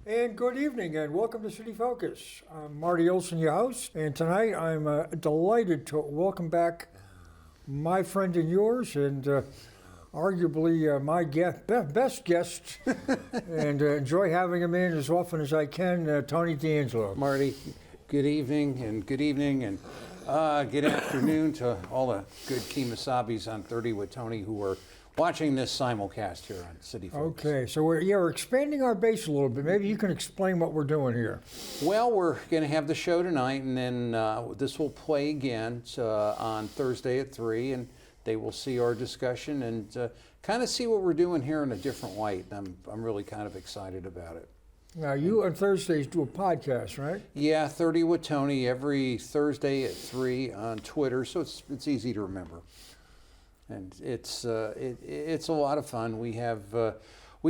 And good evening and welcome to City Focus. I'm Marty Olsen, your host, and tonight I'm delighted to welcome back my friend and yours, and arguably my best guest, and enjoy having him in as often as I can, Tony D'Angelo. Marty, good evening, and good afternoon to all the good Keemosabis on 30 with Tony who are watching this simulcast here on City Focus. Okay, so we're expanding our base a little bit. Maybe you can explain what we're doing here. Well, we're going to have the show tonight, and then this will play again on Thursday at 3, and they will see our discussion and kind of see what we're doing here in a different light. I'm really kind of excited about it. Now, you on Thursdays do a podcast, right? Yeah, 30 with Tony every Thursday at 3 on Twitter, so it's easy to remember. And it's a lot of fun. We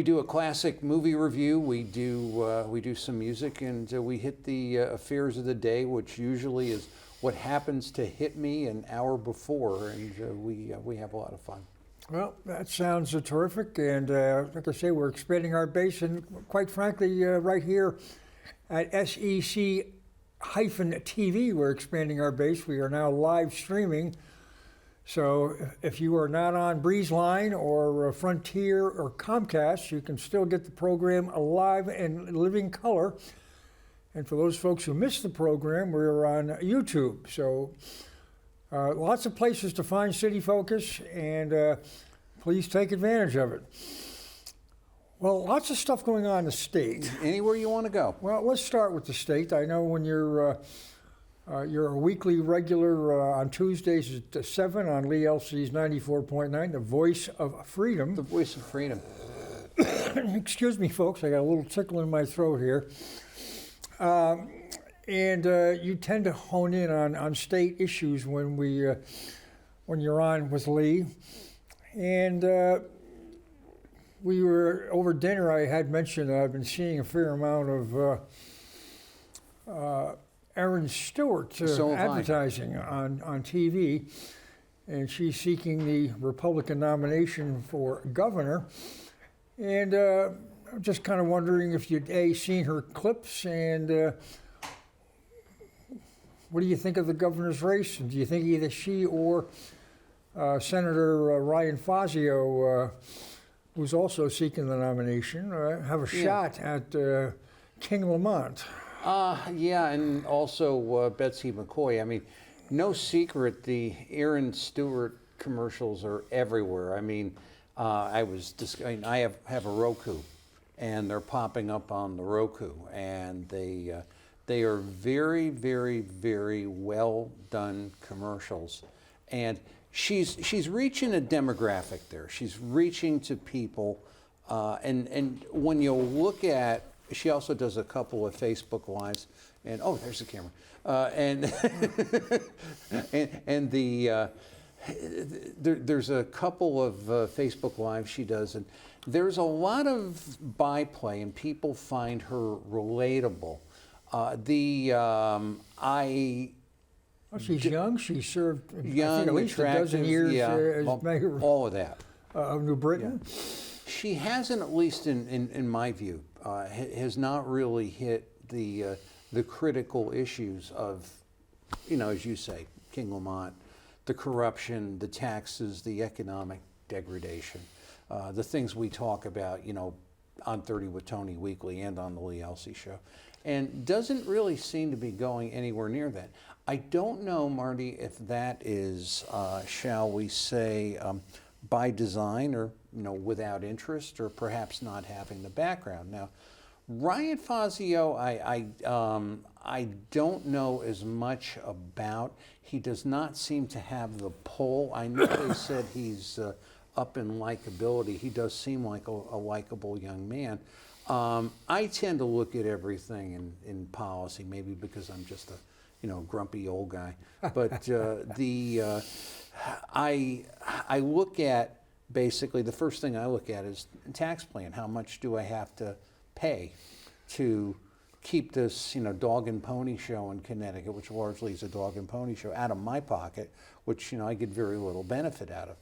do a classic movie review. We do some music, and we hit the affairs of the day, which usually is what happens to hit me an hour before, and we have a lot of fun. Well, that sounds terrific, and like I say, we're expanding our base, and quite frankly, right here at SEC-TV, we're expanding our base. We are now live streaming. So if you are not on Breezeline or Frontier or Comcast, you can still get the program alive and living color. And for those folks who missed the program, we're on YouTube. So lots of places to find City Focus, and please take advantage of it. Well, lots of stuff going on in the state. Anywhere you want to go. Well, let's start with the state. I know when you're a weekly regular on Tuesdays at 7 on Lee LC's 94.9, The Voice of Freedom. The Voice of Freedom. Excuse me, folks, I got a little tickle in my throat here. And you tend to hone in on state issues when you're on with Lee. And we were over dinner. I had mentioned that I've been seeing a fair amount of Aaron Stewart advertising on TV, and she's seeking the Republican nomination for governor. And I'm just kind of wondering if you'd seen her clips, and what do you think of the governor's race? And do you think either she or Senator Ryan Fazio, who's also seeking the nomination, have a shot at King Lamont? Yeah, and also Betsy McCoy. I mean, no secret, the Aaron Stewart commercials are everywhere. I mean, I have a Roku, and they're popping up on the Roku, and they are very, very, very well done commercials, and she's reaching a demographic there. She's reaching to people, and when you look at. She also does a couple of Facebook Lives, and there's the camera, there's a couple of Facebook Lives she does, and there's a lot of byplay, and people find her relatable. She's young. She served young, I think at least a dozen years as mayor all of that of New Britain. Yeah. She hasn't, at least in my view, has not really hit the critical issues of, as you say, King Lamont, the corruption, the taxes, the economic degradation, the things we talk about, on 30 with Tony weekly and on the Lee Elsey show, and doesn't really seem to be going anywhere near that. I don't know, Marty, if that is, shall we say, by design or without interest, or perhaps not having the background. Now, Ryan Fazio, I don't know as much about. He does not seem to have the pull. I know they said he's up in likability. He does seem like a likable young man. I tend to look at everything in policy, maybe because I'm just a grumpy old guy. But I look at, basically, the first thing I look at is tax plan. How much do I have to pay to keep this, dog and pony show in Connecticut, which largely is a dog and pony show, out of my pocket, which, I get very little benefit out of.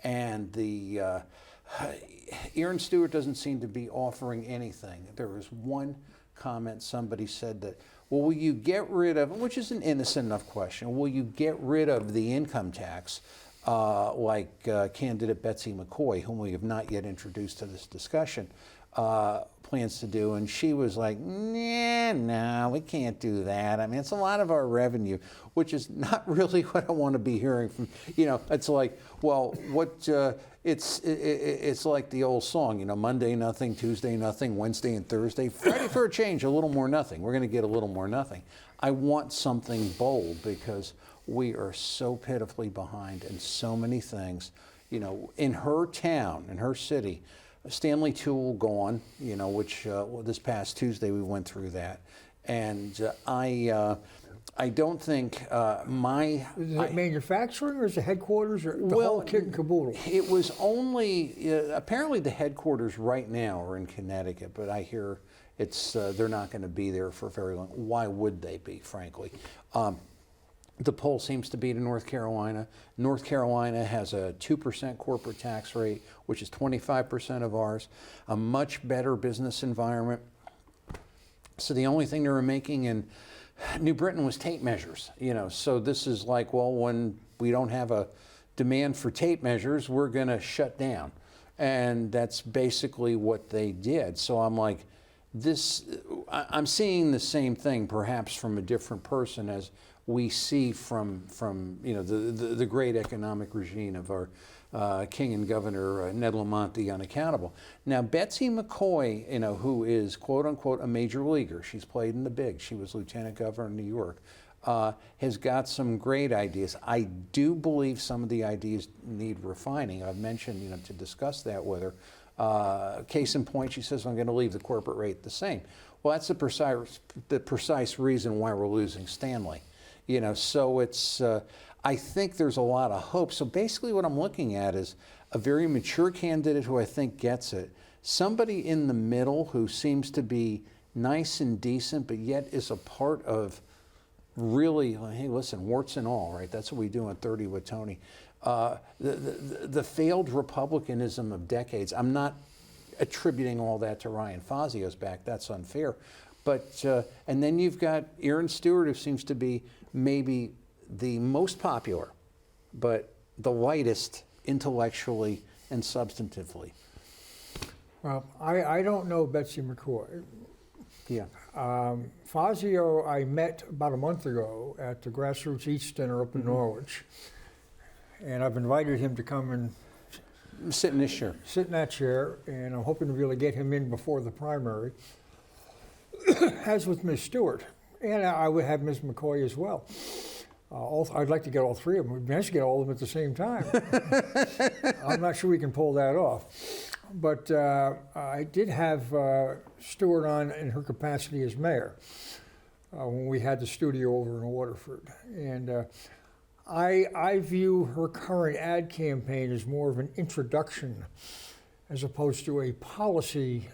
And the Aaron Stewart doesn't seem to be offering anything. There was one comment somebody said that, well, will you get rid of, which is an innocent enough question, will you get rid of the income tax like candidate Betsy McCoy, whom we have not yet introduced to this discussion, plans to do? And she was like, nah, no, we can't do that. I mean, it's a lot of our revenue, which is not really what I want to be hearing from, it's like, well, it's like the old song, Monday nothing, Tuesday nothing, Wednesday and Thursday, Friday for a change, a little more nothing. We're going to get a little more nothing. I want something bold because we are so pitifully behind in so many things. In her town, in her city, Stanley Tool gone, which this past Tuesday we went through that. And I don't think Is it manufacturing or is it headquarters or the whole kit and caboodle? It was only, apparently the headquarters right now are in Connecticut, but I hear they're not going to be there for very long. Why would they be, frankly? The poll seems to be to North Carolina. North Carolina has a 2% corporate tax rate, which is 25% of ours, a much better business environment. So the only thing they were making in New Britain was tape measures, so this is like, well, when we don't have a demand for tape measures, we're going to shut down. And that's basically what they did. So I'm like, I'm seeing the same thing, perhaps from a different person, as we see from the great economic regime of our King and Governor Ned Lamont, the unaccountable. Now, Betsy McCoy, who is quote unquote a major leaguer, she's played in the big. She was lieutenant governor in New York. Has got some great ideas. I do believe some of the ideas need refining. I've mentioned, to discuss that with her. Case in point, she says, I'm going to leave the corporate rate the same. Well, that's the precise reason why we're losing Stanley. So it's, I think there's a lot of hope. So basically what I'm looking at is a very mature candidate who I think gets it. Somebody in the middle who seems to be nice and decent, but yet is a part of really, hey, listen, warts and all, right? That's what we do on 30 with Tony. The failed republicanism of decades. I'm not attributing all that to Ryan Fazio's back. That's unfair. But, and then you've got Aaron Stewart, who seems to be maybe the most popular, but the lightest intellectually and substantively. Well, I don't know Betsy McCoy. Yeah. Fazio I met about a month ago at the Grassroots Eats Dinner up in Norwich. And I've invited him to come and sit in this chair. Sit in that chair, and I'm hoping to really get him in before the primary, as with Ms. Stewart. And I would have Ms. McCoy as well. I'd like to get all three of them. We'd manage to get all of them at the same time. I'm not sure we can pull that off. But I did have Stewart on in her capacity as mayor when we had the studio over in Waterford. And I view her current ad campaign as more of an introduction as opposed to a policy.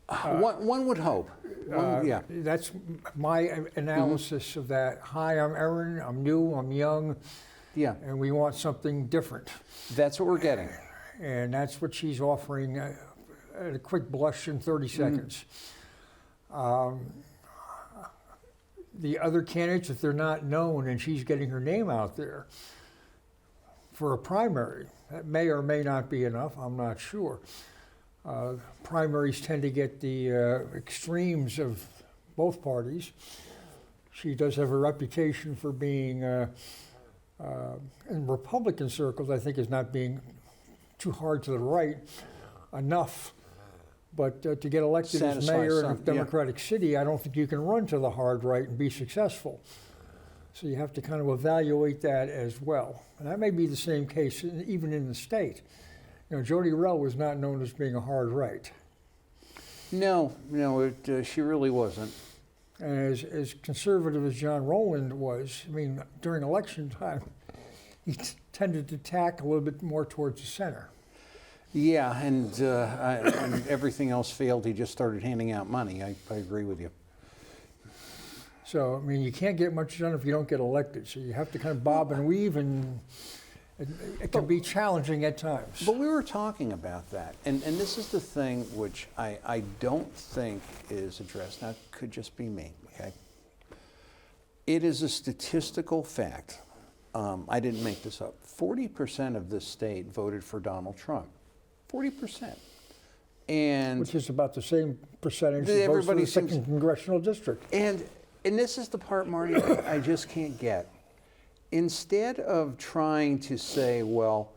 One would hope. Yeah. That's my analysis of that. Hi, I'm Erin. I'm new. I'm young. Yeah. And we want something different. That's what we're getting. And that's what she's offering at a quick blush in 30 seconds. The other candidates, if they're not known and she's getting her name out there for a primary, that may or may not be enough. I'm not sure. Primaries tend to get the extremes of both parties. She does have a reputation for being, in Republican circles, I think, is not being too hard to the right enough. But to get elected as mayor in a Democratic city, I don't think you can run to the hard right and be successful. So you have to kind of evaluate that as well. And that may be the same case even in the state. Jody Rell was not known as being a hard right. No, she really wasn't. And as conservative as John Rowland was, I mean, during election time, he tended to tack a little bit more towards the center. Yeah, and when everything else failed, he just started handing out money. I agree with you. So, I mean, you can't get much done if you don't get elected. So you have to kind of bob and weave, and it can be challenging at times. But we were talking about that, and this is the thing which I don't think is addressed. Now, it could just be me, okay? It is a statistical fact. I didn't make this up. 40% of this state voted for Donald Trump. 40%. And which is about the same percentage as votes for everybody the seems- second congressional district. And this is the part, Marty, I just can't get. Instead of trying to say, well,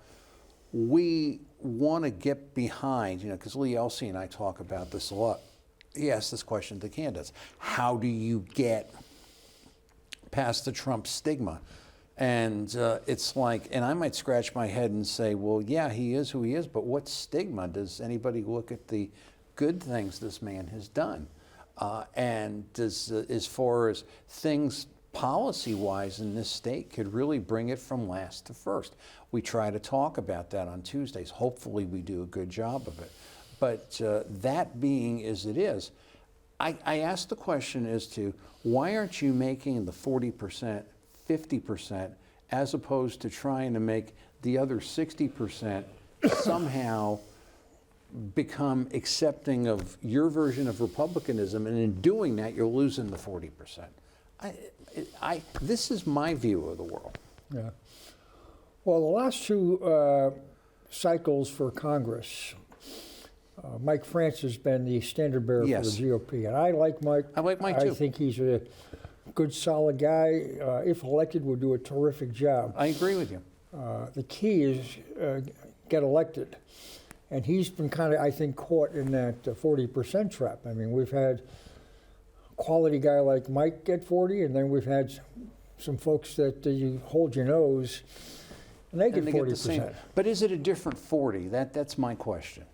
we want to get behind, because Lee Elsey and I talk about this a lot. He asked this question to candidates. How do you get past the Trump stigma? And it's like, and I might scratch my head and say, well, yeah, he is who he is, but what stigma? Does anybody look at the good things this man has done? And does, as far as things policy-wise in this state could really bring it from last to first. We try to talk about that on Tuesdays. Hopefully we do a good job of it. But that being as it is, I asked the question as to why aren't you making the 40%, 50%, as opposed to trying to make the other 60% somehow become accepting of your version of republicanism, and in doing that, you're losing the 40%. This is my view of the world. Yeah. Well, the last two cycles for Congress, Mike France has been the standard bearer Yes. for the GOP, and I like Mike. I like Mike too. I think he's a good, solid guy. If elected, will do a terrific job. I agree with you. The key is get elected. And he's been kind of, I think, caught in that 40% trap. I mean, we've had a quality guy like Mike get 40, and then we've had some folks that you hold your nose, and they get 40%. The same. But is it a different 40? That's my question.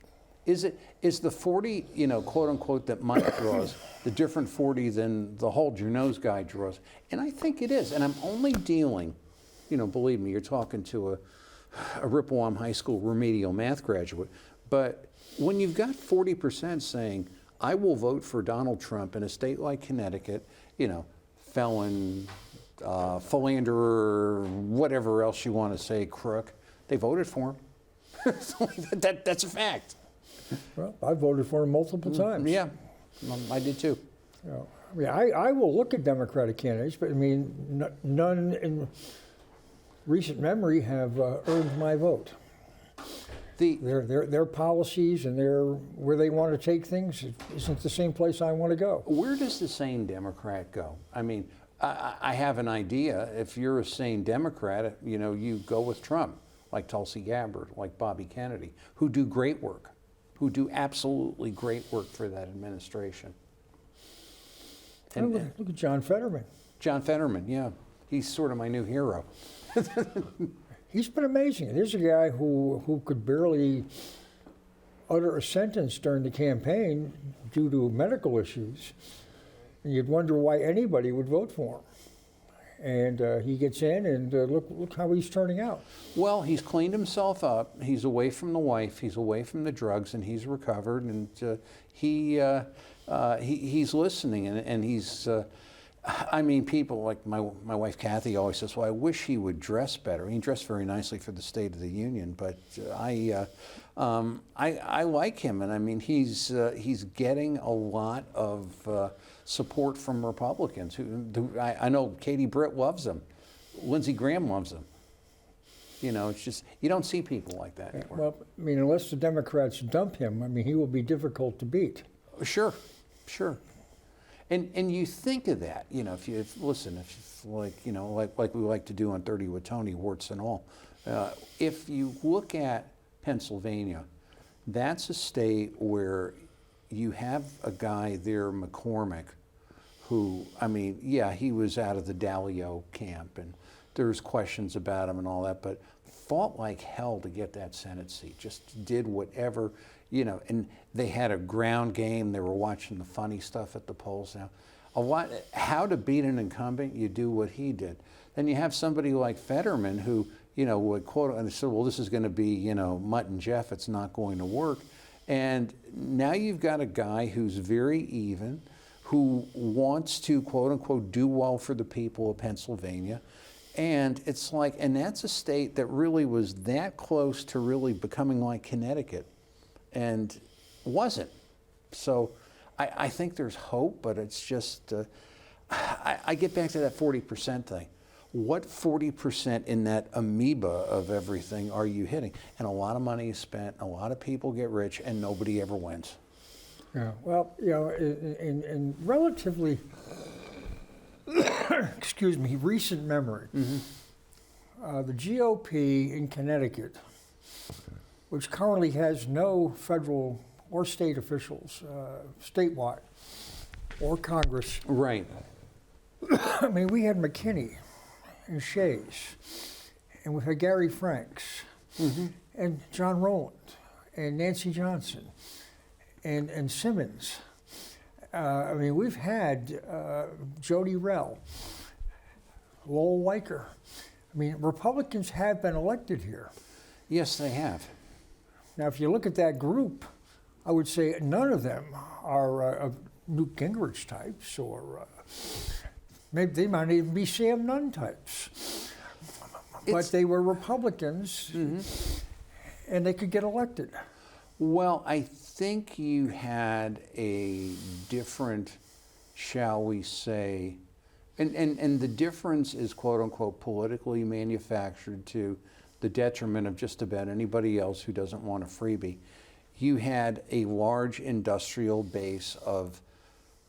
Is the 40, quote unquote, that Mike draws, the different 40 than the hold your nose guy draws? And I think it is. And I'm only dealing, believe me, you're talking to a Rippewam High School remedial math graduate. But when you've got 40% saying, I will vote for Donald Trump in a state like Connecticut, felon, philanderer, whatever else you want to say, crook, they voted for him. That's a fact. Well, I voted for him multiple times. Yeah, I did too. I will look at Democratic candidates, but I mean, none in recent memory have earned my vote. Their policies and where they want to take things isn't the same place I want to go. Where does the sane Democrat go? I mean, I have an idea. If you're a sane Democrat, you go with Trump, like Tulsi Gabbard, like Bobby Kennedy, who do great work, who do absolutely great work for that administration. And look at John Fetterman. John Fetterman, yeah. He's sort of my new hero. He's been amazing. There's a guy who could barely utter a sentence during the campaign due to medical issues. And you'd wonder why anybody would vote for him. And he gets in, and look how he's turning out. Well, he's cleaned himself up. He's away from the wife. He's away from the drugs, and he's recovered. And he's listening, and he's. I mean, people like my wife Kathy always says, "Well, I wish he would dress better." He dressed very nicely for the State of the Union, but I like him, and I mean, he's getting a lot of support from Republicans. I know Katie Britt loves him, Lindsey Graham loves him. It's just you don't see people like that anymore. Well, I mean, unless the Democrats dump him, I mean, he will be difficult to beat. Sure. And you think of that, if like we like to do on 30 with Tony, warts and all. If you look at Pennsylvania, that's a state where you have a guy there, McCormick, who, I mean, yeah, he was out of the Dalio camp, and there's questions about him and all that, but fought like hell to get that Senate seat, just did whatever. you know, and they had a ground game. They were watching the funny stuff at the polls. Now, how to beat an incumbent, you do what he did. Then you have somebody like Fetterman who, you know, would quote and say, well, this is going to be, you know, Mutt and Jeff. It's not going to work. And now you've got a guy who's very even, who wants to, quote unquote, do well for the people of Pennsylvania. And it's like, and that's a state that really was that close to really becoming like Connecticut and wasn't. So I think there's hope, but it's just, I get back to that 40% thing. What 40% in that amoeba of everything are you hitting? And a lot of money is spent, a lot of people get rich, and nobody ever wins. Yeah, well, you know, in relatively, excuse me, recent memory, the GOP in Connecticut, which currently has no federal or state officials, statewide, or Congress. Right. I mean, we had McKinney and Shays, and we had Gary Franks, and John Rowland, and Nancy Johnson, and Simmons. I mean, we've had Jody Rell, Lowell Weicker. I mean, Republicans have been elected here. Yes, they have. Now, if you look at that group, I would say none of them are Newt Gingrich types, or maybe they might even be Sam Nunn types. But they were Republicans, and they could get elected. Well, I think you had a different, shall we say, and the difference is, quote unquote, politically manufactured to the detriment of just about anybody else who doesn't want a freebie. You had a large industrial base of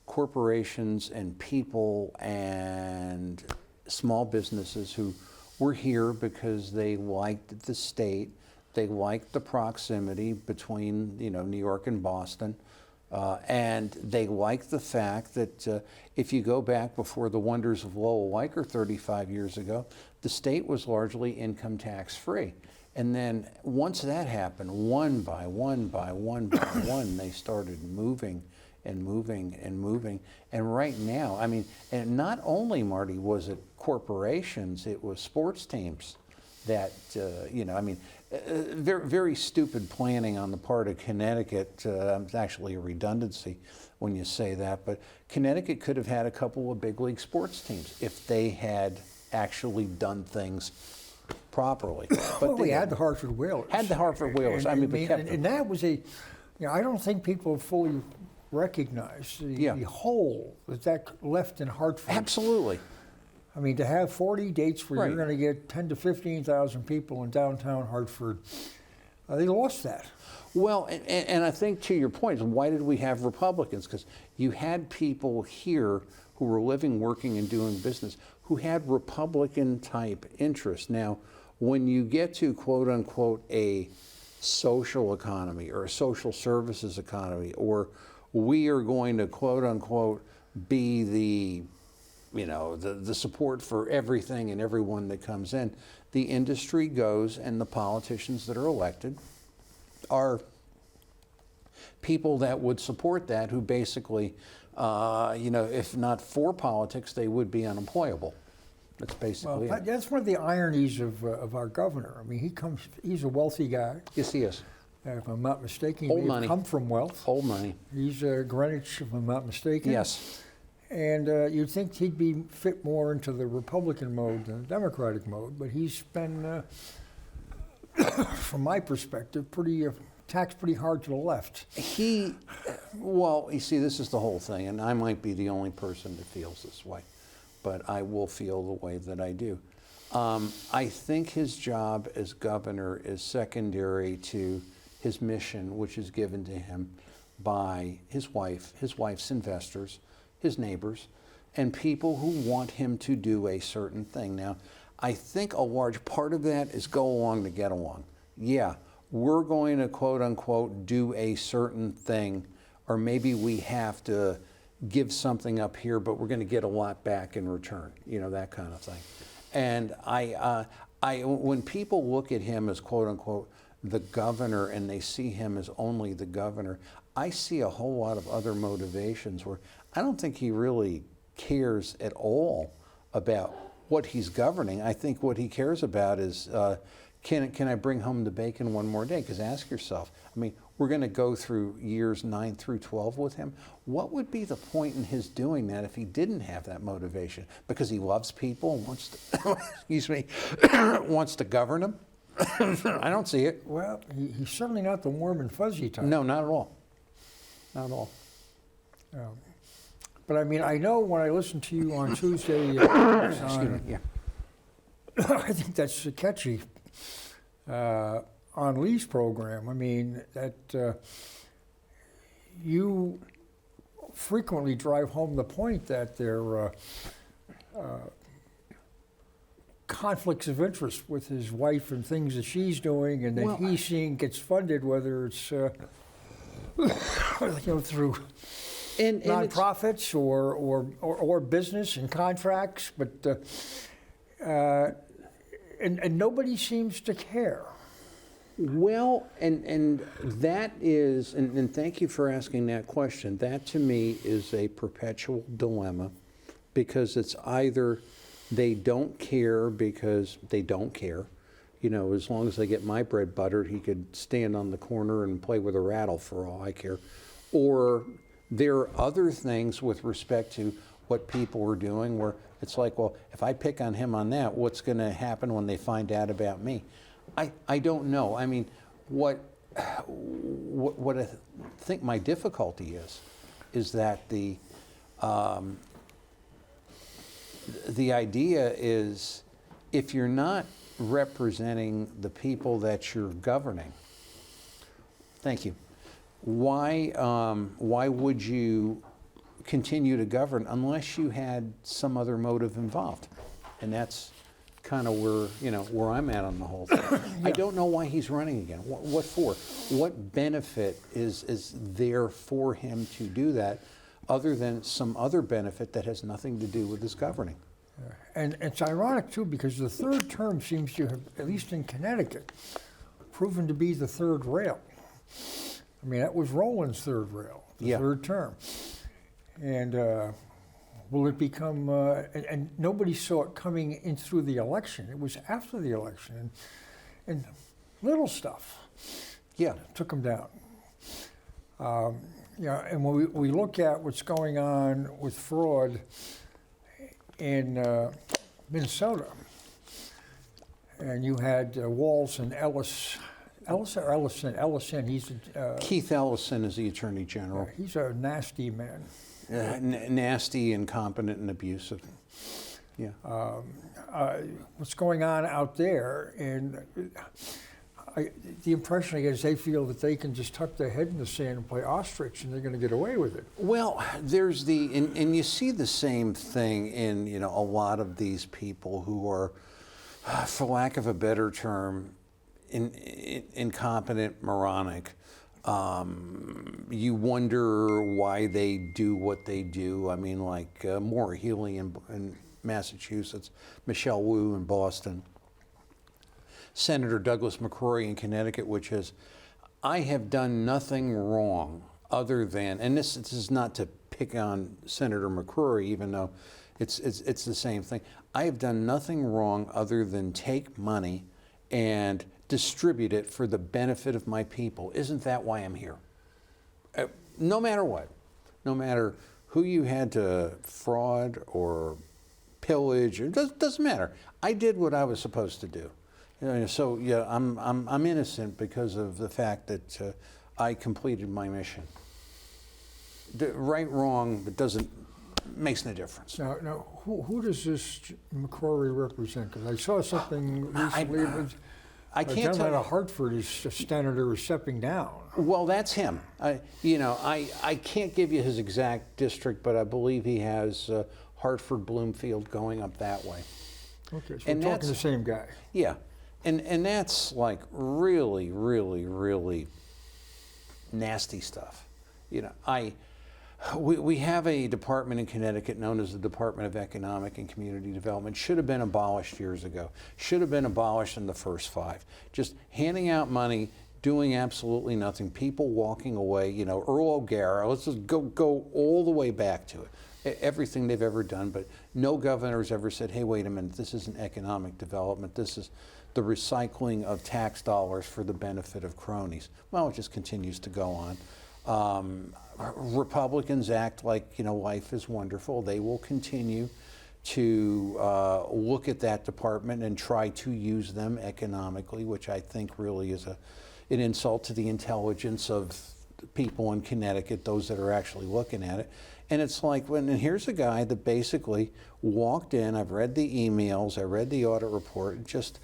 corporations and people and small businesses who were here because they liked the state, they liked the proximity between, you know, New York and Boston, and they liked the fact that if you go back before the wonders of Lowell Weicker 35 years ago, the state was largely income tax free. And then once that happened, one by one by one by one, they started moving and moving and moving. And right now, I mean, and not only, Marty, was it corporations, it was sports teams that, you know, I mean, very, very stupid planning on the part of Connecticut. It's actually a redundancy when you say that, but Connecticut could have had a couple of big league sports teams if they had actually done things properly. But Well, we had the Hartford Whalers. Had the Hartford Whalers. I mean, and that was a, you know, I don't think people fully recognize the hole that left in Hartford. Absolutely. I mean, to have 40 dates where Right. you're going to get 10 to 15,000 people in downtown Hartford, they lost that. Well, and I think to your point, why did we have Republicans? Because you had people here who were living, working, and doing business who had Republican-type interests. Now, when you get to, quote unquote, a social economy or a social services economy, or we are going to, quote unquote, be the, you know, the support for everything and everyone that comes in, the industry goes, and the politicians that are elected are people that would support that, who basically, you know, if not for politics, they would be unemployable. That's basically Well, it. that's one of the ironies of our governor. I mean, he's a wealthy guy. Yes, he is. If I'm not mistaken, he Old may money. have come from wealth. Old money. He's Greenwich, if I'm not mistaken. Yes. And you'd think he'd be fit more into the Republican mode than the Democratic mode, but he's been, from my perspective, taxed pretty hard to the left. Well, you see, this is the whole thing, and I might be the only person that feels this way, but I will feel the way that I do. I think his job as governor is secondary to his mission, which is given to him by his wife's investors, his neighbors, and people who want him to do a certain thing. Now, I think a large part of that is go along to get along. Yeah, we're going to, quote unquote, do a certain thing, or maybe we have to give something up here, but we're going to get a lot back in return, you know, that kind of thing. And when people look at him as, quote unquote, the governor and they see him as only the governor. I see a whole lot of other motivations where I don't think he really cares at all about what he's governing. I think what he cares about is, can I bring home the bacon one more day? Because ask yourself, I mean, we're going to go through years 9 through 12 with him. What would be the point in his doing that if he didn't have that motivation? Because he loves people and wants to, excuse me, wants to govern them? I don't see it. Well, he's certainly not the warm and fuzzy type. No, not at all. Not at all. But I mean, I know when I listened to you on Tuesday, Yeah. I think that's catchy. On Lee's program, I mean, that you frequently drive home the point that there are conflicts of interest with his wife and things that she's doing and that Well, he's seeing gets funded, whether it's through And nonprofits or business and contracts, but and nobody seems to care. Well, and that is, and thank you for asking that question. That to me is a perpetual dilemma, because it's either they don't care because they don't care. You know, as long as they get my bread buttered, he could stand on the corner and play with a rattle for all I care. Or there are other things with respect to what people are doing where it's like, well, if I pick on him on that, what's going to happen when they find out about me? I don't know. I mean, what I think my difficulty is that the idea is, if you're not representing the people that you're governing, thank you, why would you continue to govern unless you had some other motive involved? And that's kind of where I'm at on the whole thing. Yeah. I don't know why he's running again. What for? What benefit is there for him to do that, other than some other benefit that has nothing to do with his governing? And it's ironic, too, because the third term seems to have, at least in Connecticut, proven to be the third rail. I mean, that was Rowland's third rail, the third term. And will it become, and nobody saw it coming in through the election. It was after the election. And little stuff took him down. And when we look at what's going on with fraud in Minnesota, and you had Walz and Ellison, he's Keith Ellison is the Attorney General. He's a nasty man. Nasty, incompetent, and abusive. Yeah. What's going on out there, and the impression I get is they feel that they can just tuck their head in the sand and play ostrich, and they're going to get away with it. Well, there's and you see the same thing in a lot of these people who are, for lack of a better term, incompetent, moronic. You wonder why they do what they do. I mean, like Maura Healey in Massachusetts, Michelle Wu in Boston, Senator Douglas McCrory in Connecticut, which is, I have done nothing wrong other than, and this is not to pick on Senator McCrory, even though it's the same thing. I have done nothing wrong other than take money and distribute it for the benefit of my people. Isn't that why I'm here? No matter what, no matter who you had to fraud or pillage, it doesn't matter. I did what I was supposed to do. So yeah, I'm innocent because of the fact that I completed my mission. Right, wrong, it makes no difference. Now, who does this McCrory represent? Because I saw something recently. I can't tell. Out of Hartford is senator is stepping down. Well, that's him. I can't give you his exact district, but I believe he has Hartford, Bloomfield going up that way. Okay, so we're talking the same guy. Yeah, and that's like really, really, really nasty stuff. We have a department in Connecticut known as the Department of Economic and Community Development. Should have been abolished years ago. Should have been abolished in the first 5. Just handing out money, doing absolutely nothing. People walking away. You know, Earl O'Gara. Let's just go all the way back to it. Everything they've ever done, but no governor's ever said, "Hey, wait a minute. This isn't economic development. This is the recycling of tax dollars for the benefit of cronies." Well, it just continues to go on. Republicans act like, you know, life is wonderful. They will continue to look at that department and try to use them economically, which I think really is an insult to the intelligence of people in Connecticut, those that are actually looking at it. And it's like, and here's a guy that basically walked in, I've read the emails, I read the audit report, just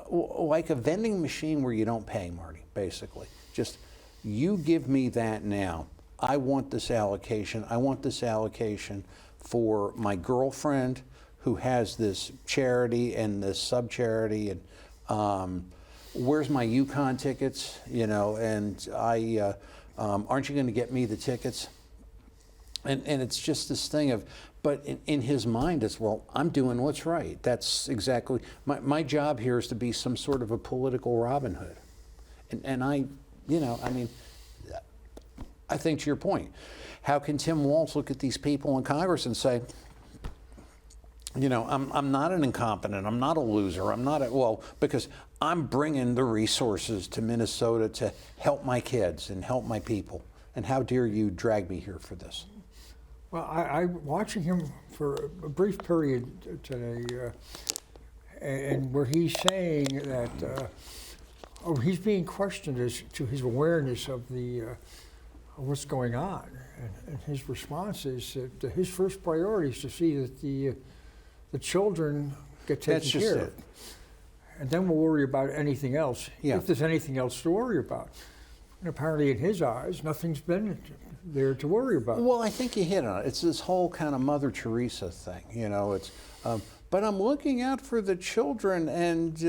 like a vending machine where you don't pay, Marty, basically. Just, you give me that now. I want this allocation. I want this allocation for my girlfriend who has this charity and this sub-charity, and where's my Yukon tickets, you know, and aren't you going to get me the tickets? And it's just this thing of, but in his mind it's, well, I'm doing what's right. That's exactly, my job here is to be some sort of a political Robin Hood. And I, you know, I mean, I think to your point, how can Tim Walz look at these people in Congress and say, you know, I'm not an incompetent, I'm not a loser, I'm not a, well, because I'm bringing the resources to Minnesota to help my kids and help my people. And how dare you drag me here for this? Well, I'm watching him for a brief period today, and where he's saying that, he's being questioned as to his awareness of what's going on, and his response is that his first priority is to see that the children get taken care of, and then we'll worry about anything else, if there's anything else to worry about. And apparently, in his eyes, nothing's been there to worry about. Well, I think you hit on it. It's this whole kind of Mother Teresa thing, you know. It's, but I'm looking out for the children, and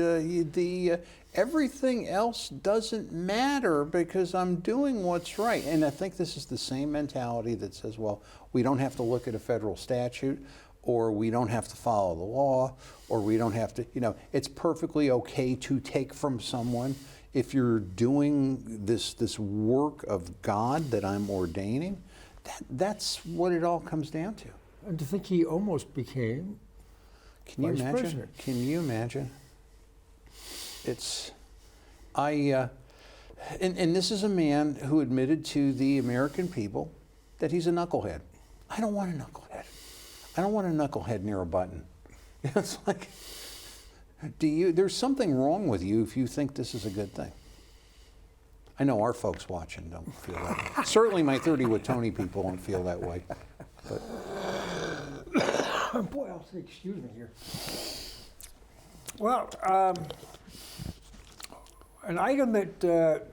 everything else doesn't matter because I'm doing what's right. And I think this is the same mentality that says, well, we don't have to look at a federal statute, or we don't have to follow the law, or we don't have to, you know, it's perfectly okay to take from someone. If you're doing this work of God that I'm ordaining, that's what it all comes down to. And to think he almost became vice president. Can you imagine? It's, and this is a man who admitted to the American people that he's a knucklehead. I don't want a knucklehead. I don't want a knucklehead near a button. It's like, there's something wrong with you if you think this is a good thing. I know our folks watching don't feel that way. Certainly my 30 with Tony people don't feel that way. But. Boy, I'll say excuse me here. Well, an item that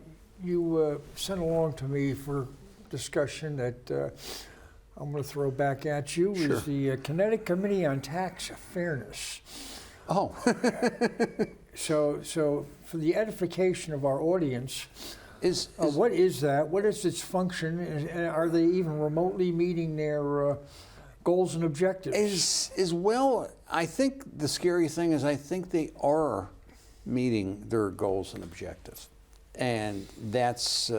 you sent along to me for discussion that I'm going to throw back at you is the Connecticut Committee on Tax Fairness. Oh. So for the edification of our audience, what is that? What is its function? And are they even remotely meeting their goals and objectives? Well, I think the scary thing is I think they are meeting their goals and objectives. And that's,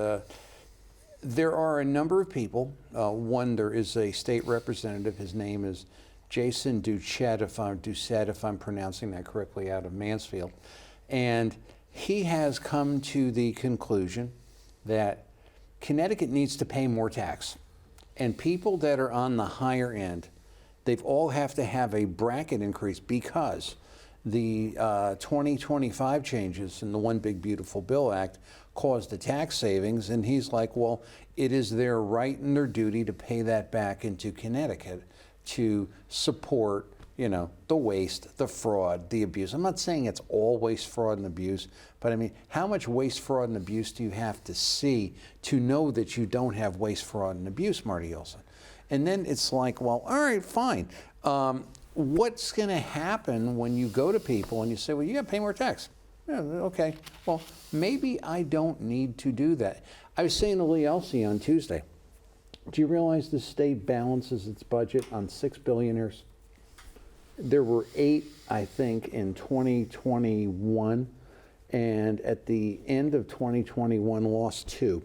there are a number of people. One, there is a state representative. His name is Jason Doucette, if I'm pronouncing that correctly, out of Mansfield. And he has come to the conclusion that Connecticut needs to pay more tax. And people that are on the higher end, they've all have to have a bracket increase because the 2025 changes in the One Big Beautiful Bill Act caused the tax savings. And he's like, well, it is their right and their duty to pay that back into Connecticut to support, you know, the waste, the fraud, the abuse. I'm not saying it's all waste, fraud, and abuse, but I mean, how much waste, fraud, and abuse do you have to see to know that you don't have waste, fraud, and abuse, Marty Olsen? And then it's like, well, all right, fine. What's going to happen when you go to people and you say, well, you got to pay more tax? Yeah, okay. Well, maybe I don't need to do that. I was saying to Lee Elsie on Tuesday, Do you realize the state balances its budget on 6 billionaires? There were 8, I think, in 2021, and at the end of 2021 lost 2.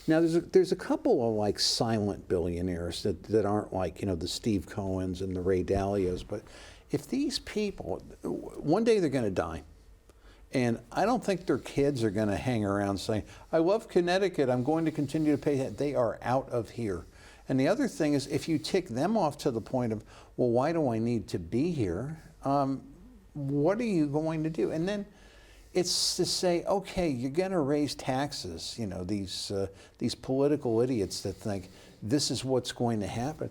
Now, there's a couple of like silent billionaires that aren't like, the Steve Cohens and the Ray Dalios, but if these people, one day they're going to die, and I don't think their kids are going to hang around saying, I love Connecticut, I'm going to continue to pay that. They are out of here. And the other thing is, if you tick them off to the point of, well, why do I need to be here? What are you going to do? And then it's to say, okay, you're going to raise taxes. These political idiots that think this is what's going to happen.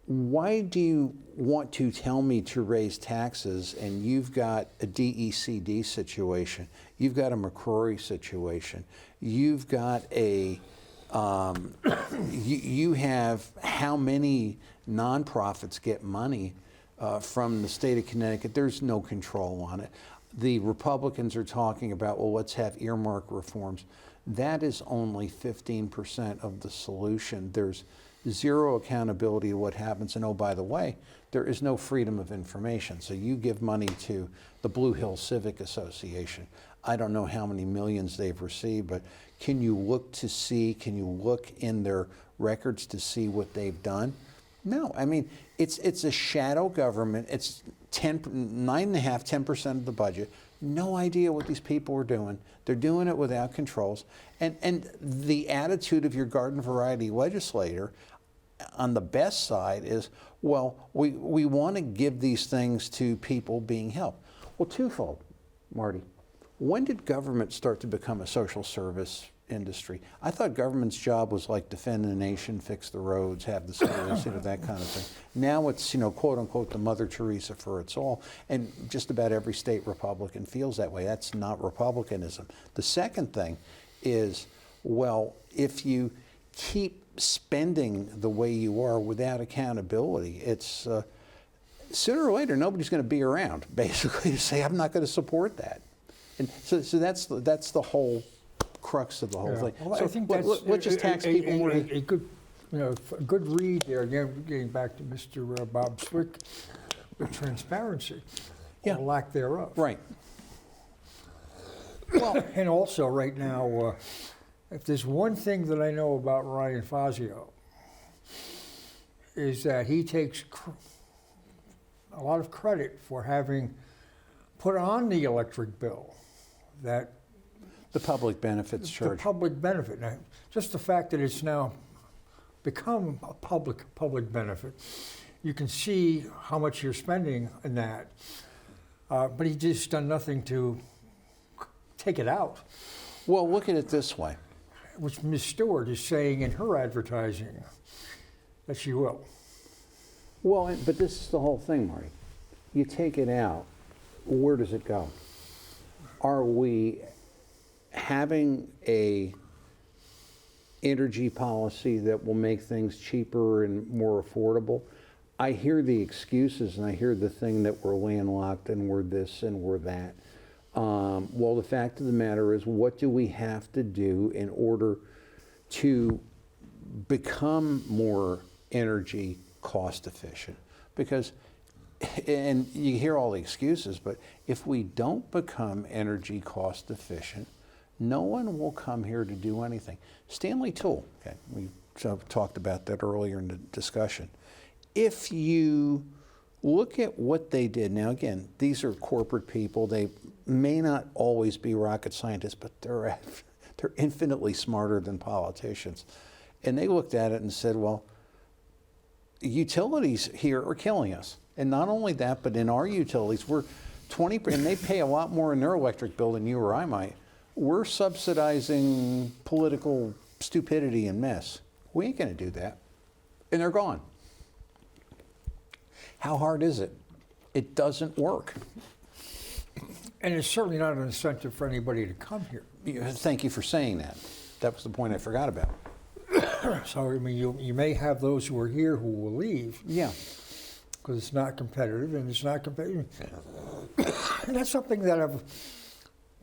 Why do you want to tell me to raise taxes and you've got a DECD situation, you've got a McCrory situation, you've got a, you have how many nonprofits get money from the state of Connecticut? There's no control on it. The Republicans are talking about, well, let's have earmark reforms. That is only 15% of the solution. There's zero accountability to what happens. And oh, by the way, there is no freedom of information. So you give money to the Blue Hill Civic Association. I don't know how many millions they've received, but can you look in their records to see what they've done? No, I mean, it's a shadow government. It's 10% of the budget. No idea what these people are doing. They're doing it without controls. And the attitude of your garden variety legislator on the best side is, well, we want to give these things to people being helped. Well, twofold, Marty. When did government start to become a social service industry? I thought government's job was like defend the nation, fix the roads, have the schools, that kind of thing. Now it's, quote unquote, the Mother Teresa for it's all. And just about every state Republican feels that way. That's not Republicanism. The second thing is, well, if you keep spending the way you are without accountability, it's sooner or later nobody's going to be around, basically, to say, I'm not going to support that. And so that's the whole crux of the whole thing. Well, so I think let's just tax people more. A good, a good read there. Again, getting back to Mr. Bob Swick with transparency, or lack thereof. Right. Well, and also right now, if there's one thing that I know about Ryan Fazio, is that he takes a lot of credit for having put on the electric bill that the public benefits charge. The public benefit. Now, just the fact that it's now become a public benefit, you can see how much you're spending in that. But he's just done nothing to take it out. Well, look at it this way. Which Ms. Stewart is saying in her advertising that she will. Well, but this is the whole thing, Marty. You take it out, where does it go? Are we having a energy policy that will make things cheaper and more affordable? I hear the excuses and I hear the thing that we're landlocked and we're this and we're that. Well, the fact of the matter is, what do we have to do in order to become more energy cost efficient? Because, and you hear all the excuses, but if we don't become energy cost efficient, no one will come here to do anything. Stanley Toole, okay, we talked about that earlier in the discussion. If you look at what they did, now again, these are corporate people. They may not always be rocket scientists, but they're infinitely smarter than politicians. And they looked at it and said, well, utilities here are killing us. And not only that, but in our utilities, we're 20%, and they pay a lot more in their electric bill than you or I might. We're subsidizing political stupidity and mess. We ain't going to do that. And they're gone. How hard is it? It doesn't work. And it's certainly not an incentive for anybody to come here. Thank you for saying that. That was the point I forgot about. So, I mean, you may have those who are here who will leave. Yeah. Because it's not competitive, and it's not competitive. And that's something that I've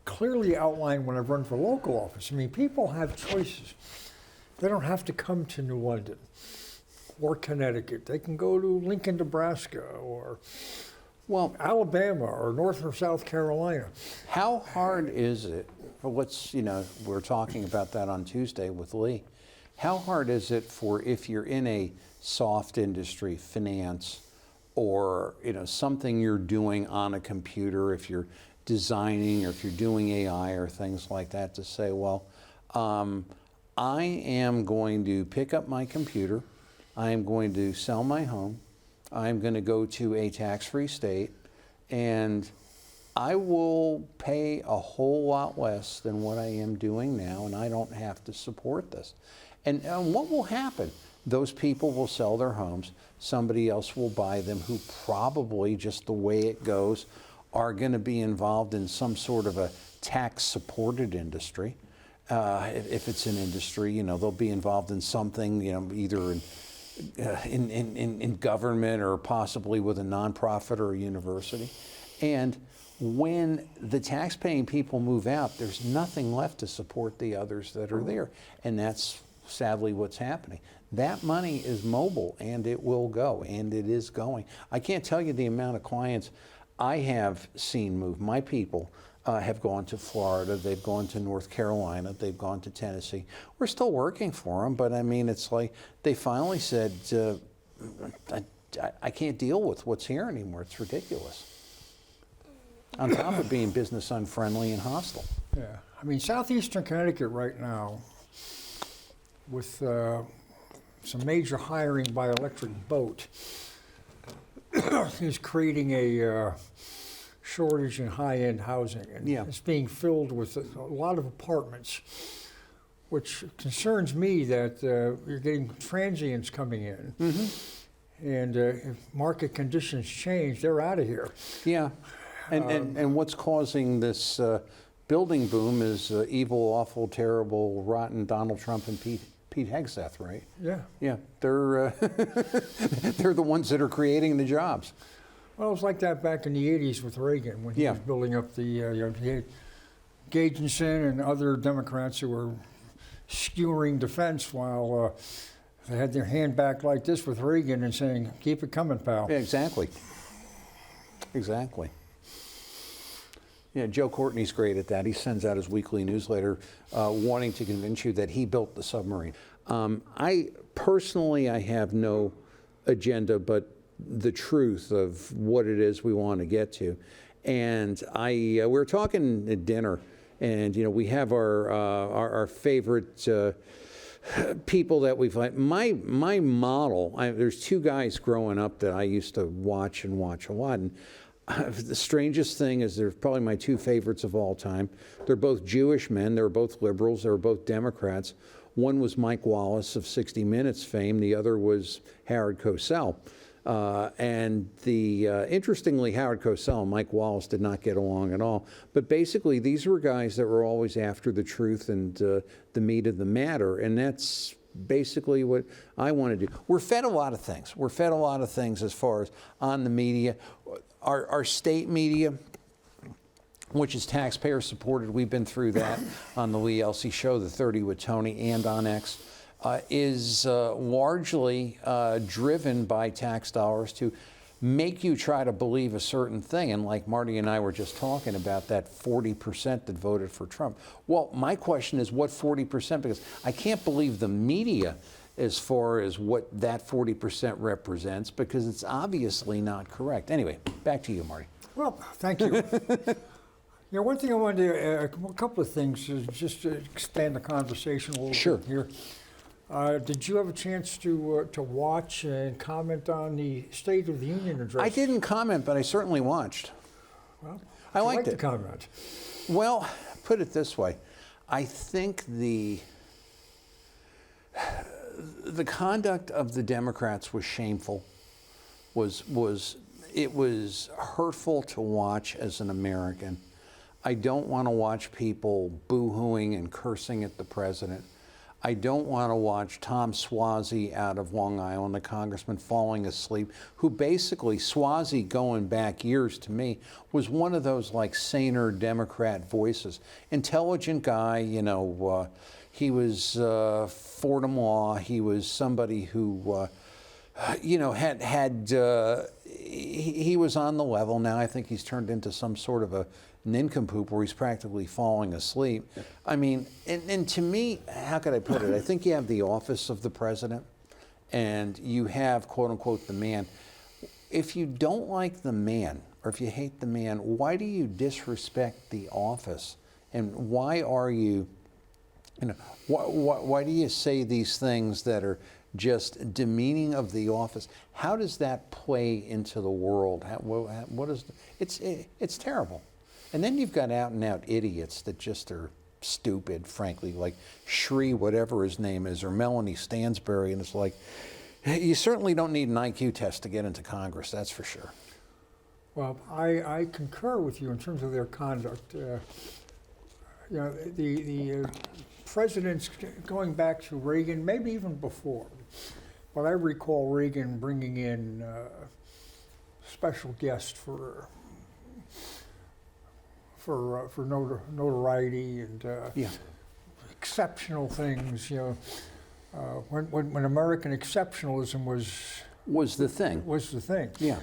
clearly outlined when I've run for local office. I mean, people have choices. They don't have to come to New London or Connecticut. They can go to Lincoln, Nebraska, or Well, Alabama, or North or South Carolina. how hard is it? We're talking about that on Tuesday with Lee. How hard is it for, if you're in a soft industry, finance, or something you're doing on a computer, if you're designing or if you're doing AI or things like that, to say, well, I am going to pick up my computer, I am going to sell my home, I'm going to go to a tax-free state, and I will pay a whole lot less than what I am doing now, and I don't have to support this. And what will happen? Those people will sell their homes. Somebody else will buy them, who probably, just the way it goes, are going to be involved in some sort of a tax-supported industry. If it's an industry, they'll be involved in something, either in government or possibly with a nonprofit or a university. And when the tax-paying people move out, there's nothing left to support the others that are there. And that's sadly what's happening. That money is mobile, and it will go, and it is going. I can't tell you the amount of clients I have seen move. My people have gone to Florida, they've gone to North Carolina, they've gone to Tennessee. We're still working for them, but I mean, it's like they finally said, I can't deal with what's here anymore. It's ridiculous. On top of being business unfriendly and hostile. Yeah, I mean, Southeastern Connecticut right now, with some major hiring by Electric Boat, is creating a shortage in high-end housing. And Yeah. it's being filled with a lot of apartments, which concerns me that you're getting transients coming in. Mm-hmm. And if market conditions change, they're out of here. Yeah, and what's causing this building boom is evil, awful, terrible, rotten Donald Trump and Pete Hegseth, right? Yeah. Yeah, they're they're the ones that are creating the jobs. Well, it was like that back in the 80s with Reagan, when he was building up the, he had Gagenson and other Democrats who were skewering defense while they had their hand back like this with Reagan and saying, keep it coming, pal. Yeah, exactly. Exactly. Yeah, Joe Courtney's great at that. He sends out his weekly newsletter wanting to convince you that he built the submarine. I have no agenda but the truth of what it is we want to get to. And we were talking at dinner, and we have our favorite people that we've liked. My model. There's two guys growing up that I used to watch a lot. And the strangest thing is they're probably my two favorites of all time. They're both Jewish men. They're both liberals. They're both Democrats. One was Mike Wallace of 60 Minutes fame. The other was Howard Cosell. Interestingly, Howard Cosell and Mike Wallace did not get along at all. But basically, these were guys that were always after the truth and the meat of the matter. And that's basically what I want to do. We're fed a lot of things. We're fed a lot of things as far as on the media. Our state media, which is taxpayer supported, we've been through that on the Lee Elsey Show, the 30 with Tony, and on X, is largely driven by tax dollars to make you try to believe a certain thing. And like Marty and I were just talking about, that 40% that voted for Trump. Well, my question is, what 40%? Because I can't believe the media as far as what that 40% represents, because it's obviously not correct. Anyway, back to you, Marty. Well, thank you. One thing I wanted to, a couple of things, just to expand the conversation a little bit here. Did you have a chance to watch and comment on the State of the Union address? I didn't comment, but I certainly watched. Well, I liked it. To comment. Well, put it this way. I think the conduct of the Democrats was shameful. It was hurtful to watch as an American. I don't want to watch people boo-hooing and cursing at the president. I don't want to watch Tom Suozzi out of Long Island, the congressman, falling asleep, who basically, Suozzi, going back years to me, was one of those like saner Democrat voices. Intelligent guy, He was Fordham Law. He was somebody who, you know, he was on the level. Now I think he's turned into some sort of a nincompoop where he's practically falling asleep. I mean, and to me, how could I put it? I think you have the office of the president, and you have, quote unquote, the man. If you don't like the man, or if you hate the man, why do you disrespect the office? And why are you, you know, why do you say these things that are just demeaning of the office? How does that play into the world? What is, it's terrible. And then you've got out and out idiots that just are stupid, frankly, like Shree, whatever his name is, or Melanie Stansbury, and it's like, you certainly don't need an IQ test to get into Congress, that's for sure. Well, I concur with you in terms of their conduct. You know, the presidents going back to Reagan, maybe even before, but I recall Reagan bringing in special guests for notoriety and exceptional things. You know, when American exceptionalism Was the thing. Yeah.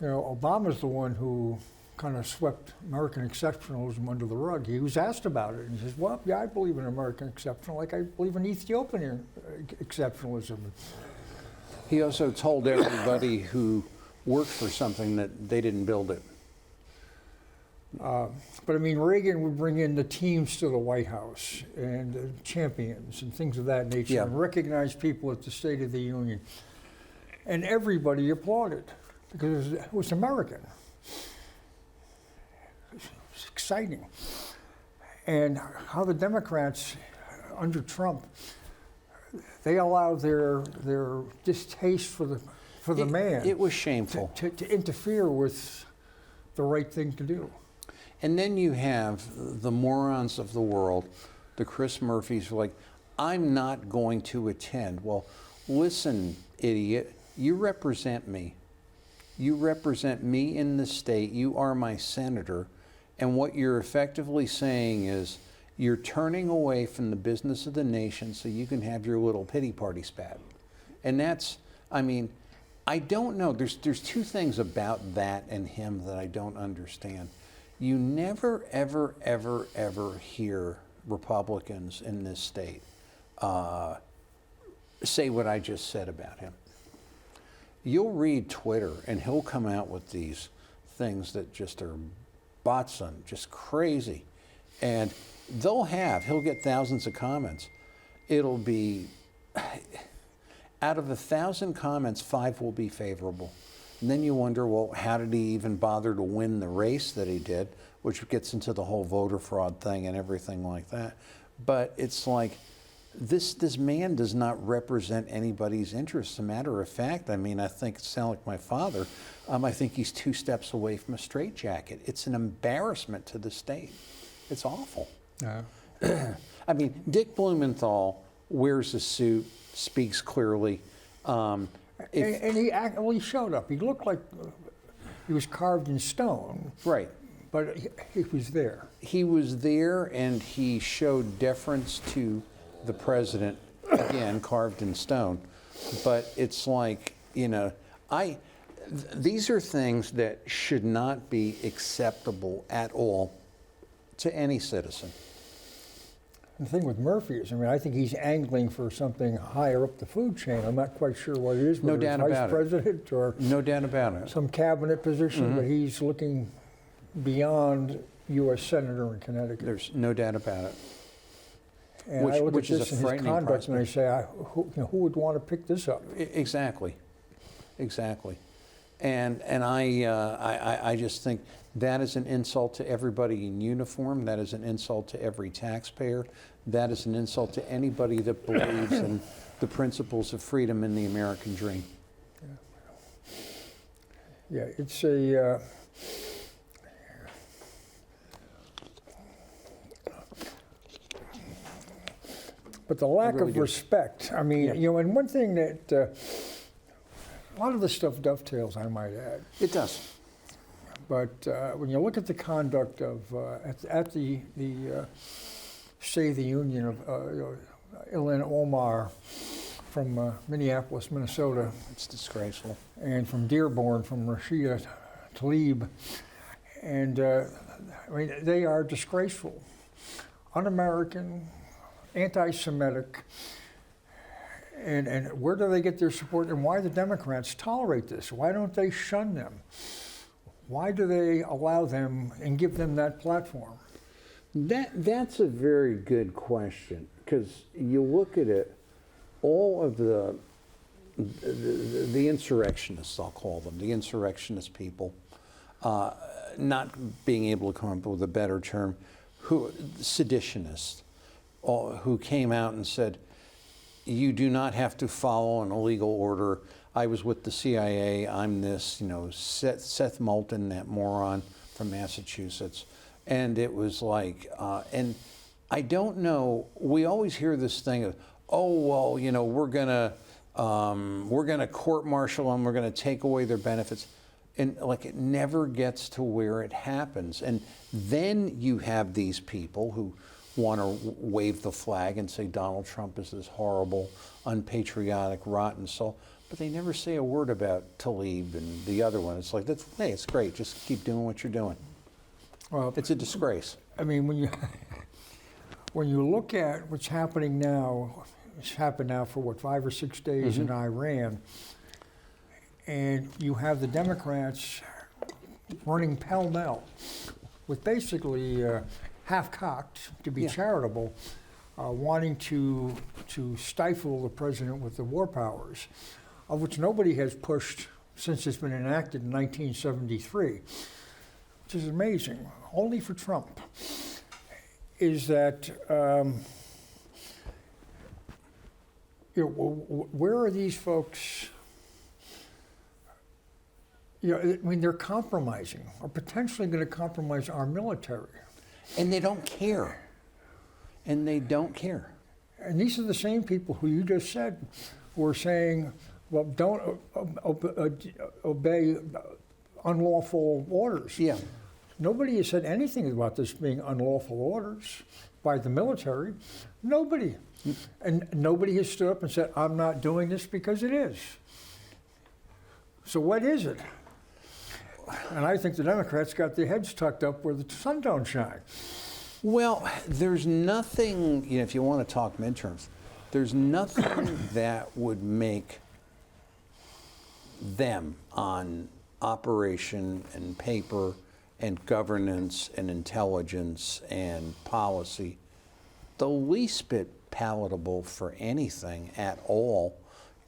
You know, Obama's the one who kind of swept American exceptionalism under the rug. He was asked about it, and he says, "Well, yeah, I believe in American exceptional, like I believe in Ethiopian exceptionalism." He also told everybody who worked for something that they didn't build it. But I mean, Reagan would bring in the teams to the White House and champions and things of that nature, and recognize people at the State of the Union. And everybody applauded because it was American. It was exciting. And how the Democrats, under Trump, they allowed their distaste for the man. It was shameful. To interfere with the right thing to do. And then you have the morons of the world, the Chris Murphys, who are like, I'm not going to attend. Well, listen, idiot, you represent me. You represent me in the state. You are my senator. And what you're effectively saying is you're turning away from the business of the nation so you can have your little pity party spat. And that's, I mean, I don't know. There's two things about that and him that I don't understand. You never, ever, ever, ever hear Republicans in this state say what I just said about him. You'll read Twitter, and he'll come out with these things that just are bots on, just crazy. And he'll get thousands of comments. It'll be, out of 1,000 comments, 5 will be favorable. And then you wonder, well, how did he even bother to win the race that he did, which gets into the whole voter fraud thing and everything like that. But it's like, this man does not represent anybody's interests. As a matter of fact, I mean, I think, sound like my father, I think he's 2 steps away from a straitjacket. It's an embarrassment to the state. It's awful. Yeah. I mean, Dick Blumenthal wears a suit, speaks clearly. And he showed up. He looked like he was carved in stone. Right. But he was there. He was there, and he showed deference to the president, again, carved in stone. But it's like, you know, these are things that should not be acceptable at all to any citizen. The thing with Murphy is, I mean, I think he's angling for something higher up the food chain. I'm not quite sure what it is, whether it's vice president or no doubt about it, some cabinet position, but he's looking beyond U.S. Senator in Connecticut. There's no doubt about it. And I look at this in his conduct and I say, who would want to pick this up? Exactly. And I just think that is an insult to everybody in uniform. That is an insult to every taxpayer. That is an insult to anybody that believes in the principles of freedom and the American dream. Yeah, it's a... But the lack of respect, I mean, you know, and one thing that, a lot of this stuff dovetails, I might add. It does. But when you look at the conduct of, at the Save the Union of Ilan Omar from Minneapolis, Minnesota, It's disgraceful. and from Dearborn, from Rashida Tlaib. And I mean, they are disgraceful, un-American, anti-Semitic. And where do they get their support? And why the Democrats tolerate this? Why don't they shun them? Why do they allow them and give them that platform? That's a very good question, because you look at it, all of the insurrectionists, I'll call them, the insurrectionist people, not being able to come up with a better term, seditionists, who came out and said, you do not have to follow an illegal order. I was with the CIA, I'm this, Seth Moulton, that moron from Massachusetts. And it was like, and I don't know, we always hear this thing of, oh, well, we're gonna court-martial them, we're gonna take away their benefits. And like, it never gets to where it happens. And then you have these people who want to wave the flag and say Donald Trump is this horrible, unpatriotic, rotten soul. But they never say a word about Tlaib and the other one. It's like, hey, it's great, just keep doing what you're doing. Well, It's a disgrace. I mean, when you look at what's happening now, it's happened now for 5 or 6 days in Iran, and you have the Democrats running pell-mell with basically half-cocked, to be charitable, wanting to stifle the president with the war powers, of which nobody has pushed since it's been enacted in 1973, which is amazing, only for Trump, is that, where are these folks? I mean, they're compromising, or potentially going to compromise our military. And they don't care. And they don't care. And these are the same people who you just said were saying, well, don't obey unlawful orders. Yeah. Nobody has said anything about this being unlawful orders by the military. Nobody. And nobody has stood up and said, I'm not doing this because it is. So what is it? And I think the Democrats got their heads tucked up where the sun don't shine. Well, there's nothing, if you want to talk midterms, there's nothing that would make them on operation and paper and governance and intelligence and policy the least bit palatable for anything at all.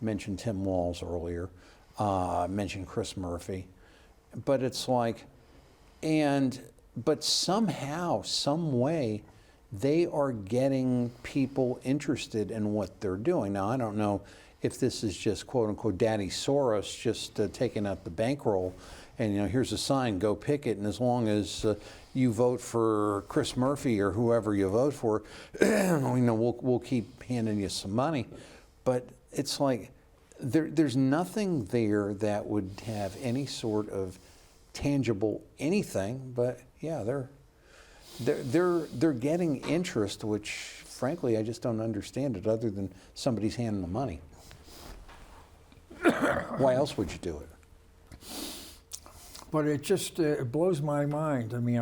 You mentioned Tim Walz earlier, mentioned Chris Murphy. But it's like, but somehow, some way, they are getting people interested in what they're doing. Now, I don't know if this is just quote unquote Daddy Soros just taking out the bankroll and, here's a sign, go pick it. And as long as you vote for Chris Murphy or whoever you vote for, we'll keep handing you some money. But it's like, there's nothing there that would have any sort of tangible anything, but yeah, they're getting interest, which frankly I just don't understand it other than somebody's handing the money. Why else would you do it? But it just it blows my mind. I mean,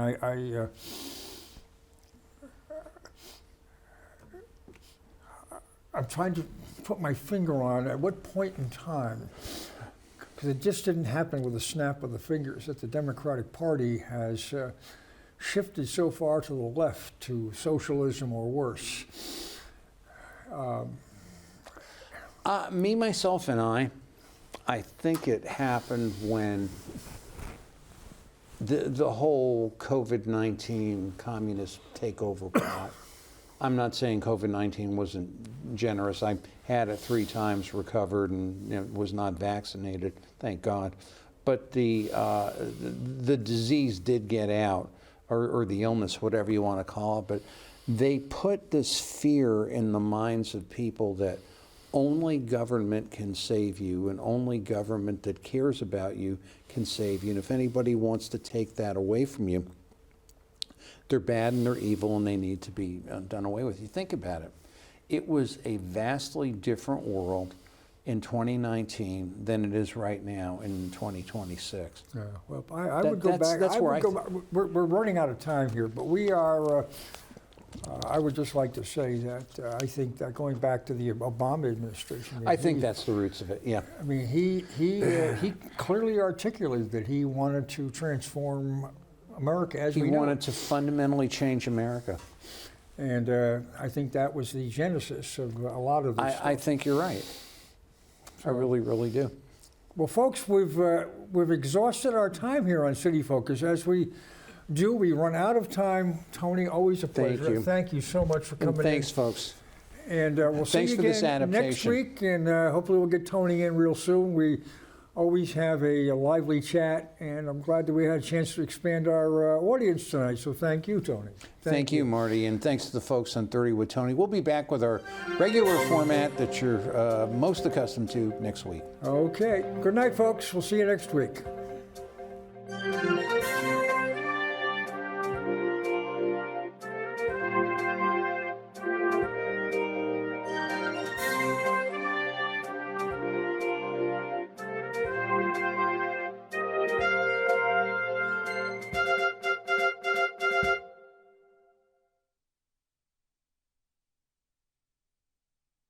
I'm trying to put my finger on at what point in time, because it just didn't happen with a snap of the fingers, that the Democratic Party has shifted so far to the left to socialism or worse. Me, myself, and I think it happened when the whole COVID-19 communist takeover plot. I'm not saying COVID-19 wasn't generous. I had it 3 times, recovered, and was not vaccinated, thank God. But the disease did get out, or the illness, whatever you want to call it. But they put this fear in the minds of people that only government can save you, and only government that cares about you can save you. And if anybody wants to take that away from you, they're bad and they're evil and they need to be done away with. You think about it. It was a vastly different world in 2019 than it is right now in 2026. Yeah, well, I would go back. That's where I we're running out of time here, but we are. I would just like to say that I think that going back to the Obama administration, I think that's the roots of it. Yeah. I mean, he clearly articulated that he wanted to transform America as we know. He wanted to fundamentally change America. And I think that was the genesis of a lot of this. I think you're right. I really, really do. Well, folks, we've exhausted our time here on City Focus. As we do, we run out of time. Tony, always a pleasure. Thank you. Thank you so much for coming in. Thanks, folks. And we'll see Thanks you for this again next adaptation. week, and hopefully we'll get Tony in real soon. We always have a lively chat, and I'm glad that we had a chance to expand our audience tonight. So thank you, Tony. Thank you, Marty, and thanks to the folks on 30 with Tony. We'll be back with our regular format that you're most accustomed to next week. Okay. Good night, folks. We'll see you next week.